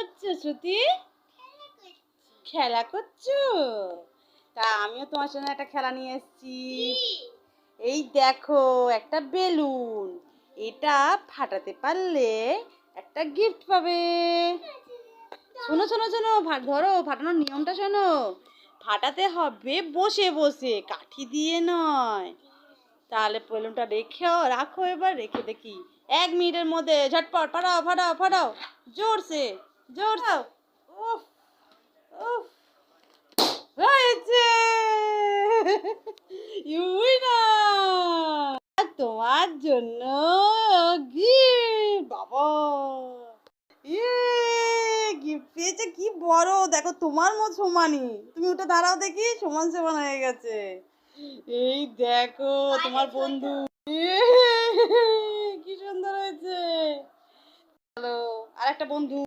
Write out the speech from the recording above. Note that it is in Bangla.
করছো শ্রুতি? খেলা করছো? তা আমিও তোমার সঙ্গে একটা খেলা নিয়ে এসেছি। এই দেখো, একটা বেলুন। এটা ফাটাতে পারলে একটা গিফট পাবে। শোনো শোনো শোনো, ধরো, ফাটানোর নিয়মটা শোনো। ফাটাতে হবে বসে বসে, কাঠি দিয়ে নয়। তাহলে বেলুনটা রাখো, এবার রেখে দেখি 1 মিনিটের মধ্যে ঝটপট ফাটাও ফাটাও ফাটাও, জোরসে জোরসে। উফ উফ, হয়েছে! You winner! তোমার জন্য গিফট বাবা। ইয়ে, গিফট পেয়েছে, কি বড়! দেখো তোমার মতো সমানই। তুমি ওটা দাঁড়াও দেখি, সমান সমান হয়ে গেছে। এই দেখো তোমার বন্ধু। ইয়ে, কি সুন্দর হয়েছে। হ্যালো, আর একটা বন্ধু।